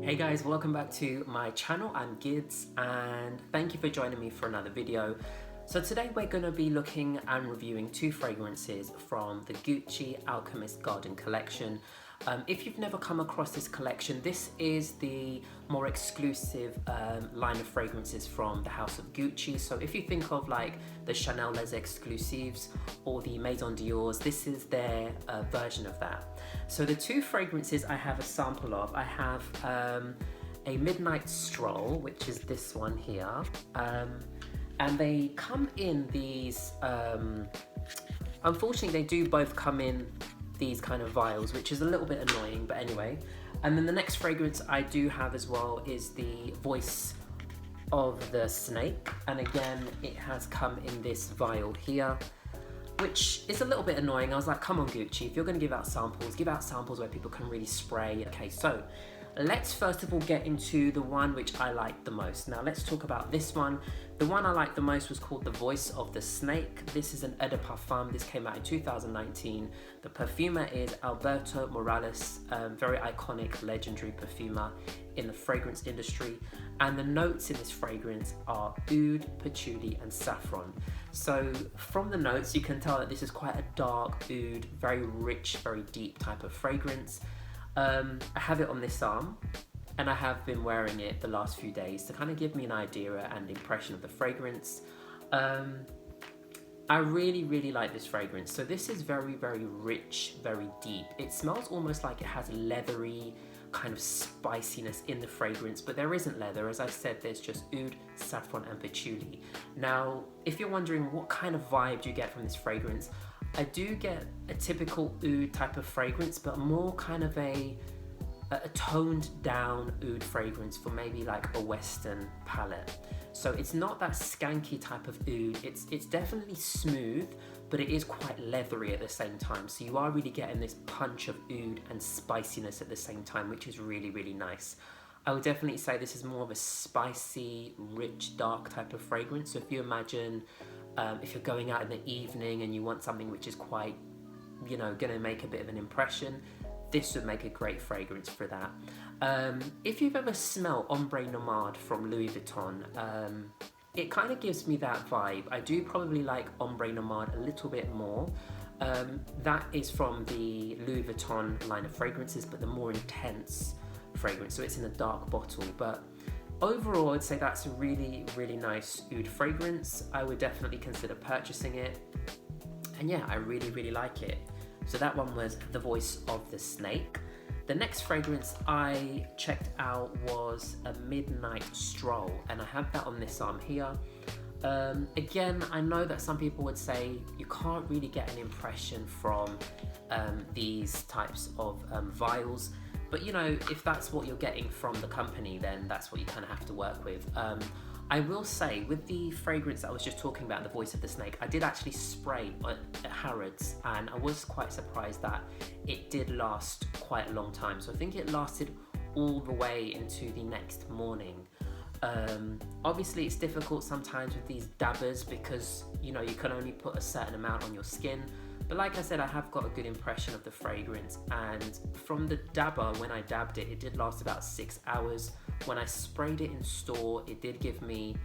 Hey guys, welcome back to my channel. I'm Gids and thank you for joining me for another video. So today we're going to be looking and reviewing two fragrances from the Gucci Alchemist Garden Collection. If you've never come across this collection, this is the more exclusive line of fragrances from the house of Gucci. So if you think of like the Chanel Les Exclusives or the Maison Dior's, this is their version of that. So the two fragrances I have a sample of, I have a Midnight Stroll, which is this one here. And they come in these, unfortunately they do both come in these kind of vials, which is a little bit annoying, but anyway. And then the next fragrance I do have as well is the Voice of the Snake. And again, it has come in this vial here, which is a little bit annoying. I was like, come on Gucci, if you're gonna give out samples where people can really spray. Okay, so let's first of all get into the one which I like the most. Now let's talk about this one. The one I liked the most was called The Voice of the Snake. This is an eau de parfum. This came out in 2019. The perfumer is Alberto Morales, very iconic, legendary perfumer in the fragrance industry. And the notes in this fragrance are oud, patchouli, and saffron. So from the notes, you can tell that this is quite a dark oud, very rich, very deep type of fragrance. I have it on this arm and I have been wearing it the last few days to kind of give me an idea and impression of the fragrance. I really like this fragrance. So this is very rich, very deep. It smells almost like it has leathery kind of spiciness in the fragrance, but there isn't leather. As I said, there's just oud, saffron, and patchouli. Now, if you're wondering what kind of vibe do you get from this fragrance, I do get a typical oud type of fragrance, but more kind of a toned down oud fragrance for maybe like a Western palette. So it's not that skanky type of oud. It's definitely smooth, but it is quite leathery at the same time. So you are really getting this punch of oud and spiciness at the same time, which is really nice. I would definitely say this is more of a spicy, rich, dark type of fragrance. So if you imagine if you're going out in the evening and you want something which is quite, you know, gonna make a bit of an impression, this would make a great fragrance for that. If you've ever smelled Ombre Nomade from Louis Vuitton, it kind of gives me that vibe. I do probably like Ombre Nomade a little bit more. That is from the Louis Vuitton line of fragrances, but the more intense fragrance, so it's in a dark bottle. But overall, I'd say that's a really nice oud fragrance. I would definitely consider purchasing it. And yeah, I really like it. So that one was The Voice of the Snake. The next fragrance I checked out was a Midnight Stroll, and I have that on this arm here. Again, I know that some people would say you can't really get an impression from these types of vials. But you know, if that's what you're getting from the company, then that's what you kind of have to work with. I will say, with the fragrance I was just talking about, The Voice of the Snake, I did actually spray at Harrods, and I was quite surprised that it did last quite a long time. So I think it lasted all the way into the next morning. Obviously it's difficult sometimes with these dabbers because, you know, you can only put a certain amount on your skin. But like I said, I have got a good impression of the fragrance, and from the dabber, when I dabbed it, it did last about 6 hours. When I sprayed it in store, it did give me,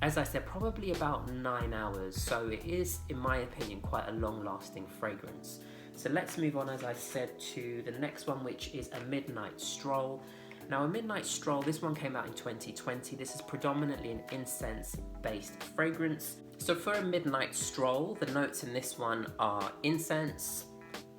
as I said, probably about 9 hours. So it is, in my opinion, quite a long-lasting fragrance. So let's move on, as I said, to the next one, which is a Midnight Stroll. Now, a Midnight Stroll, this one came out in 2020. This is predominantly an incense-based fragrance. So for a Midnight Stroll, the notes in this one are incense,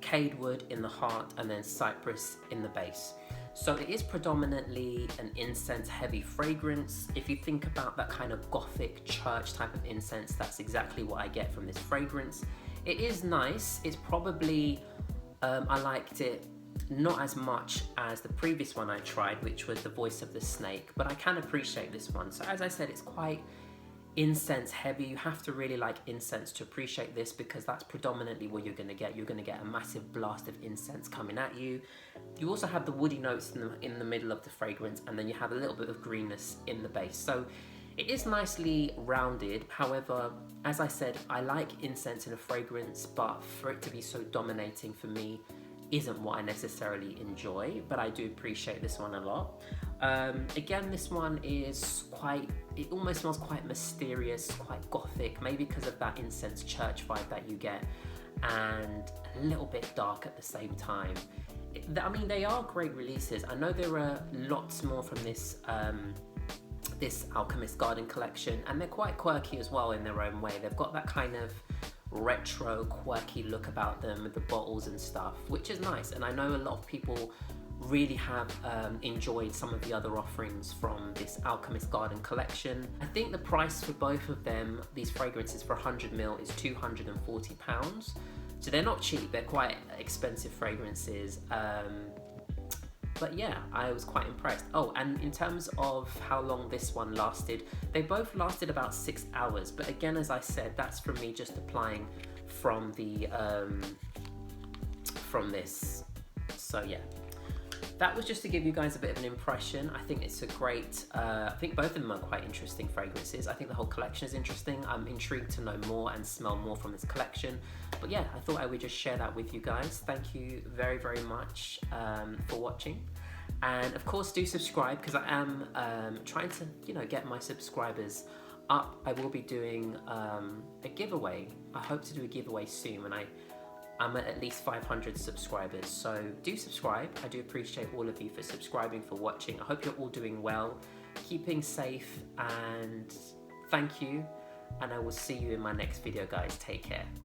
cade wood in the heart, and then cypress in the base. So it is predominantly an incense-heavy fragrance. If you think about that kind of gothic church type of incense, that's exactly what I get from this fragrance. It is nice. It's probably, I liked it not as much as the previous one I tried, which was The Voice of the Snake, but I can appreciate this one. So as I said, it's quite incense heavy. You have to really like incense to appreciate this, because that's predominantly what you're going to get. You're going to get a massive blast of incense coming at you. You also have the woody notes in the middle of the fragrance, and then you have a little bit of greenness in the base. So it is nicely rounded. However, as I said, I like incense in a fragrance, but for it to be so dominating for me, isn't what I necessarily enjoy, but I do appreciate this one a lot. Again, this one is it almost smells quite mysterious, quite gothic, maybe because of that incense church vibe that you get, and a little bit dark at the same time. I mean, they are great releases. I know there are lots more from this Alchemist Garden Collection, and they're quite quirky as well in their own way. They've got that kind of retro, quirky look about them with the bottles and stuff, which is nice. And I know a lot of people really have enjoyed some of the other offerings from this Alchemist Garden Collection. I think the price for both of them, these fragrances for 100ml, is £240. So they're not cheap, they're quite expensive fragrances. But yeah, I was quite impressed. Oh, and in terms of how long this one lasted, they both lasted about 6 hours. But again, as I said, that's from me just applying from the from this. So yeah, that was just to give you guys a bit of an impression. I think it's a great, I think both of them are quite interesting fragrances. I think the whole collection is interesting. I'm intrigued to know more and smell more from this collection. But yeah, I thought I would just share that with you guys. Thank you very, very much for watching. And of course, do subscribe, because I am trying to, get my subscribers up. I will be doing a giveaway. I hope to do a giveaway soon when I'm at least 500 subscribers. So do subscribe. I do appreciate all of you for subscribing, for watching. I hope you're all doing well, keeping safe, and thank you. And I will see you in my next video, guys. Take care.